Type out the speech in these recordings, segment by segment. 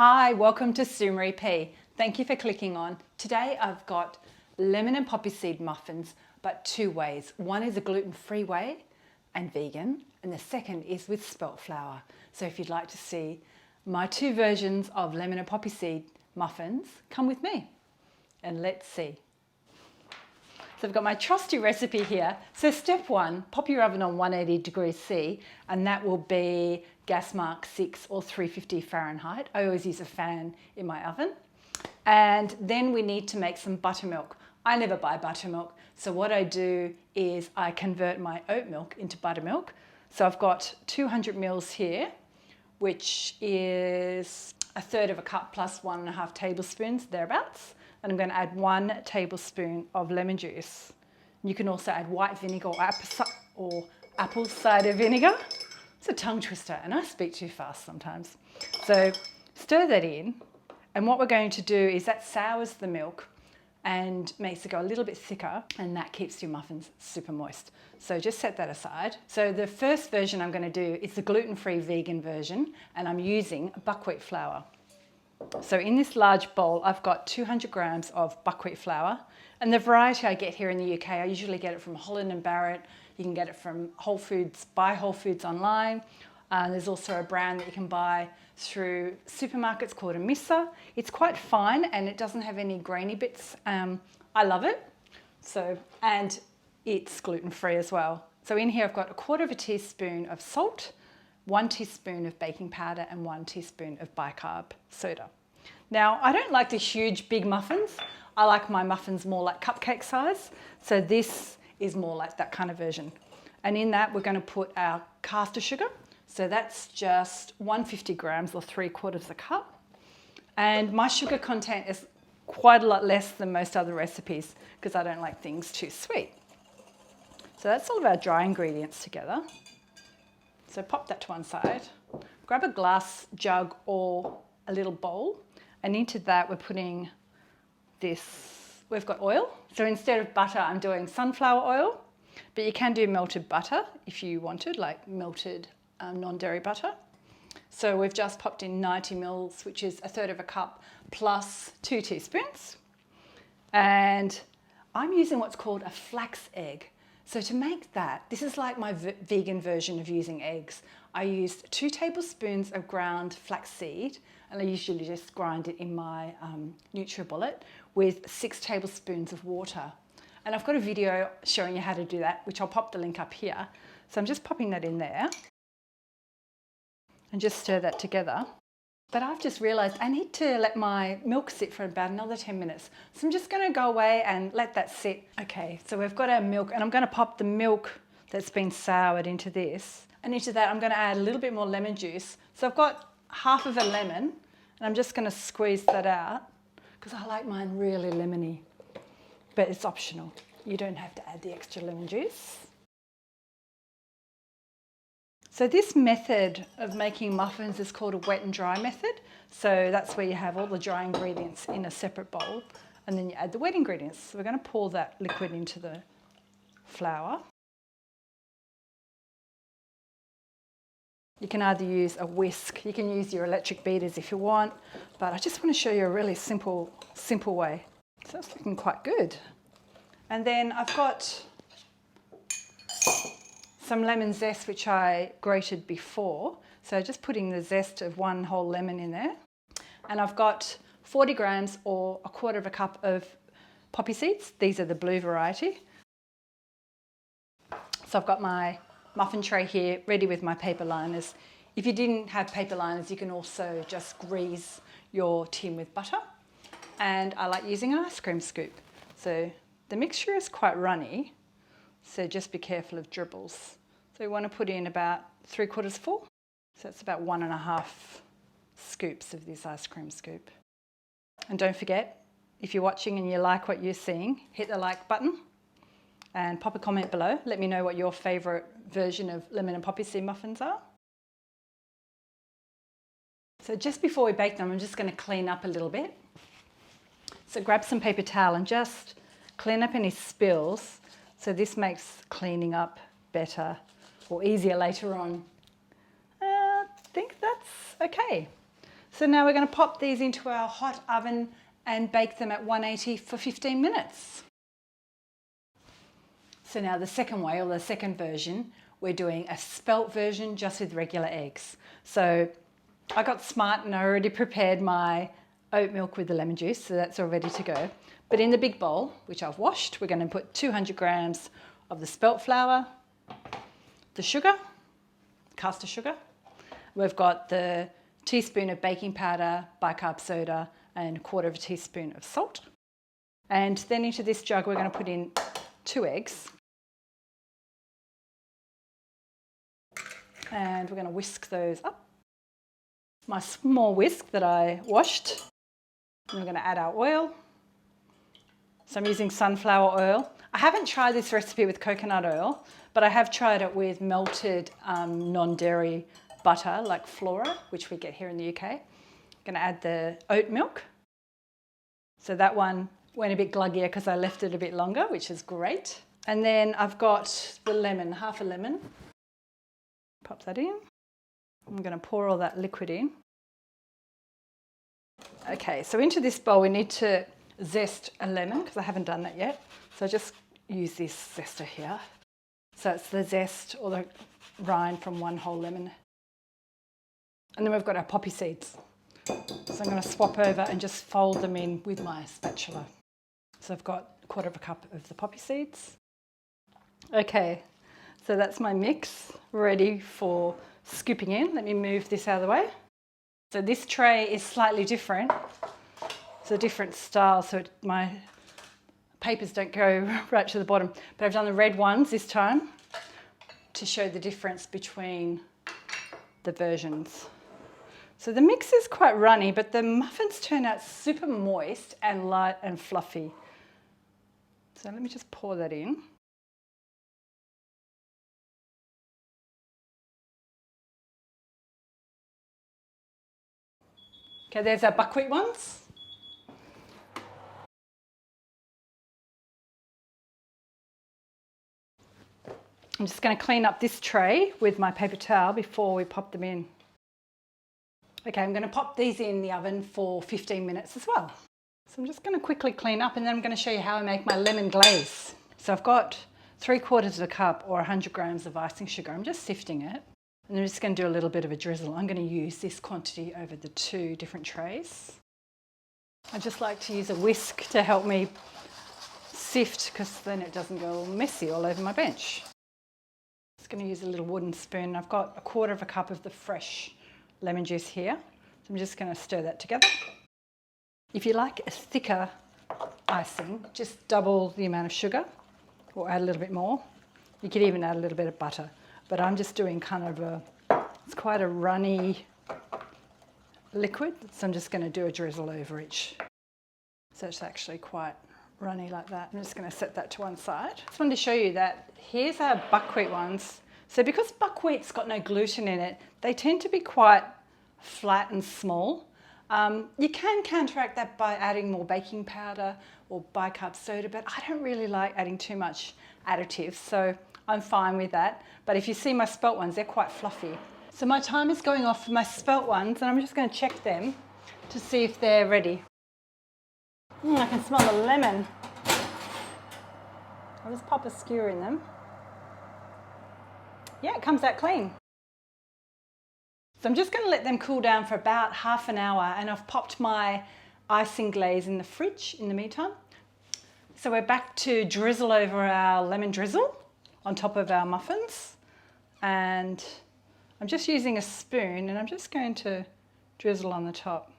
Hi, welcome to Sumery P. Thank you for clicking on. Today I've got lemon and poppy seed muffins, but two ways. One is a gluten-free way and vegan, and the second is with spelt flour. So if you'd like to see my two versions of lemon and poppy seed muffins, come with me and let's see. So I've got my trusty recipe here. So step one, pop your oven on 180 degrees C, and that will be gas mark 6 or 350 Fahrenheit. I always use a fan in my oven. And then we need to make some buttermilk. I never buy buttermilk, so what I do is I convert my oat milk into buttermilk. So I've got 200 mils here, which is a third of a cup plus 1.5 tablespoons, thereabouts. And I'm going to add 1 tablespoon of lemon juice. You can also add white vinegar or apple cider vinegar. It's a tongue twister and I speak too fast sometimes. So stir that in, and what we're going to do is that sours the milk and makes it go a little bit thicker, and that keeps your muffins super moist. So just set that aside. So the first version I'm going to do is the gluten-free vegan version, and I'm using buckwheat flour. So in this large bowl, I've got 200 grams of buckwheat flour, and the variety I get here in the UK, I usually get it from Holland & Barrett. You can get it from Whole Foods, buy Whole Foods online. There's also a brand that you can buy through supermarkets called a Missa. It's quite fine and it doesn't have any grainy bits. I love it. So, and it's gluten-free as well. So in here I've got 1/4 teaspoon of salt, 1 teaspoon of baking powder and 1 teaspoon of bicarb soda. Now, I don't like the huge big muffins. I like my muffins more like cupcake size. So this is more like that kind of version. And in that, we're going to put our caster sugar. So that's just 150 grams or 3/4 a cup. And my sugar content is quite a lot less than most other recipes because I don't like things too sweet. So that's all of our dry ingredients together. So pop that to one side. Grab a glass jug or a little bowl, and into that we're putting this. We've got oil. So instead of butter, I'm doing sunflower oil, but you can do melted butter if you wanted, like melted non-dairy butter. So we've just popped in 90 mils, which is 1/3 a cup, plus 2 teaspoons. And I'm using what's called a flax egg. So to make that, this is like my vegan version of using eggs. I used 2 tablespoons of ground flax seed, and I usually just grind it in my NutriBullet with 6 tablespoons of water. And I've got a video showing you how to do that, which I'll pop the link up here. So I'm just popping that in there and just stir that together. But I've just realised I need to let my milk sit for about another 10 minutes. So I'm just going to go away and let that sit. Okay, so we've got our milk, and I'm going to pop the milk that's been soured into this. And into that I'm going to add a little bit more lemon juice. So I've got half of a lemon, and I'm just going to squeeze that out because I like mine really lemony. But it's optional. You don't have to add the extra lemon juice. So this method of making muffins is called a wet and dry method. So that's where you have all the dry ingredients in a separate bowl, and then you add the wet ingredients. So we're going to pour that liquid into the flour. You can either use a whisk, you can use your electric beaters if you want, but I just want to show you a really simple way. So it's looking quite good. And then I've got some lemon zest, which I grated before. So just putting the zest of 1 whole lemon in there. And I've got 40 grams or 1/4 cup of poppy seeds. These are the blue variety. So I've got my muffin tray here ready with my paper liners. If you didn't have paper liners, you can also just grease your tin with butter. And I like using an ice cream scoop. So the mixture is quite runny, so just be careful of dribbles. So we want to put in about 3/4 full. So it's about 1.5 scoops of this ice cream scoop. And don't forget, if you're watching and you like what you're seeing, hit the like button and pop a comment below. Let me know what your favourite version of lemon and poppy seed muffins are. So just before we bake them, I'm just going to clean up a little bit. So grab some paper towel and just clean up any spills. So this makes cleaning up better or easier later on. I think that's okay. So now we're going to pop these into our hot oven and bake them at 180 for 15 minutes. So now the second way, or the second version, we're doing a spelt version just with regular eggs. So I got smart and I already prepared my oat milk with the lemon juice, so that's all ready to go. But in the big bowl, which I've washed, we're going to put 200 grams of the spelt flour, the sugar, caster sugar. We've got the teaspoon of baking powder, bicarb soda, and a quarter of a teaspoon of salt. And then into this jug, we're going to put in 2 eggs. And we're going to whisk those up. My small whisk that I washed. And we're going to add our oil. So I'm using sunflower oil. I haven't tried this recipe with coconut oil, but I have tried it with melted non-dairy butter like Flora, which we get here in the UK. I'm going to add the oat milk. So that one went a bit gluggier because I left it a bit longer, which is great. And then I've got the lemon, half a lemon. Pop that in. I'm going to pour all that liquid in. Okay, so into this bowl we need to zest a lemon because I haven't done that yet. So I just use this zester here. So it's the zest or the rind from one whole lemon. And then we've got our poppy seeds. So I'm going to swap over and just fold them in with my spatula. So I've got a quarter of a cup of the poppy seeds. Okay, so that's my mix ready for scooping in. Let me move this out of the way. So this tray is slightly different. It's a different style, so my papers don't go right to the bottom. But I've done the red ones this time to show the difference between the versions. So the mix is quite runny, but the muffins turn out super moist and light and fluffy. So let me just pour that in. Okay, there's our buckwheat ones. I'm just going to clean up this tray with my paper towel before we pop them in. Okay, I'm going to pop these in the oven for 15 minutes as well. So I'm just going to quickly clean up and then I'm going to show you how I make my lemon glaze. So I've got 3/4 of a cup or 100 grams of icing sugar. I'm just sifting it. And I'm just going to do a little bit of a drizzle. I'm going to use this quantity over the 2 different trays. I just like to use a whisk to help me sift because then it doesn't go all messy all over my bench. Just going to use a little wooden spoon. I've got a quarter of a cup of the fresh lemon juice here. So I'm just going to stir that together. If you like a thicker icing, just double the amount of sugar or add a little bit more. You could even add a little bit of butter. But I'm just doing kind of it's quite a runny liquid. So I'm just going to do a drizzle over each. So it's actually quite runny like that. I'm just going to set that to one side. Just wanted to show you that here's our buckwheat ones. So because buckwheat's got no gluten in it, they tend to be quite flat and small. You can counteract that by adding more baking powder or bicarb soda, but I don't really like adding too much additives, so I'm fine with that. But if you see my spelt ones, they're quite fluffy. So my time is going off for my spelt ones, and I'm just going to check them to see if they're ready. I can smell the lemon. I'll just pop a skewer in them. Yeah, it comes out clean. So I'm just going to let them cool down for about half an hour, and I've popped my icing glaze in the fridge in the meantime. So we're back to drizzle over our lemon drizzle on top of our muffins, and I'm just using a spoon and I'm just going to drizzle on the top.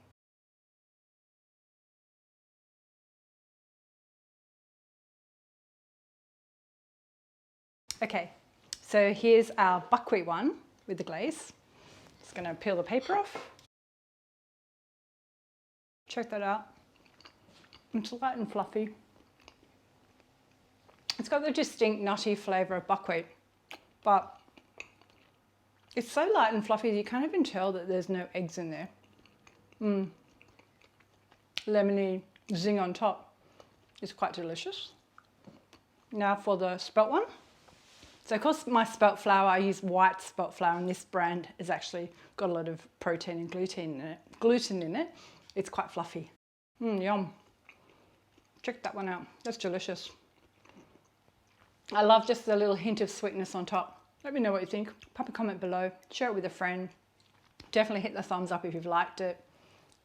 Okay, so here's our buckwheat one with the glaze. Just going to peel the paper off. Check that out. It's light and fluffy. It's got the distinct nutty flavour of buckwheat, but it's so light and fluffy that you can't even tell that there's no eggs in there. Lemony zing on top. It's quite delicious. Now for the spelt one. So of course my spelt flour, I use white spelt flour, and this brand has actually got a lot of protein and gluten in it. It's quite fluffy. Yum. Check that one out. That's delicious. I love just a little hint of sweetness on top. Let me know what you think. Pop a comment below. Share it with a friend. Definitely hit the thumbs up if you've liked it.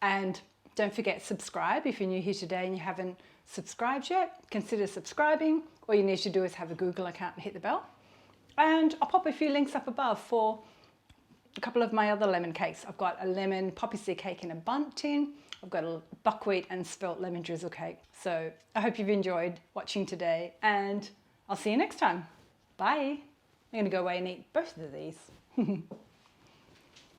And don't forget, subscribe if you're new here today and you haven't subscribed yet. Consider subscribing. All you need to do is have a Google account and hit the bell. And I'll pop a few links up above for a couple of my other lemon cakes. I've got a lemon poppy seed cake in a bundt tin. I've got a buckwheat and spelt lemon drizzle cake. So I hope you've enjoyed watching today, and I'll see you next time. Bye. I'm going to go away and eat both of these.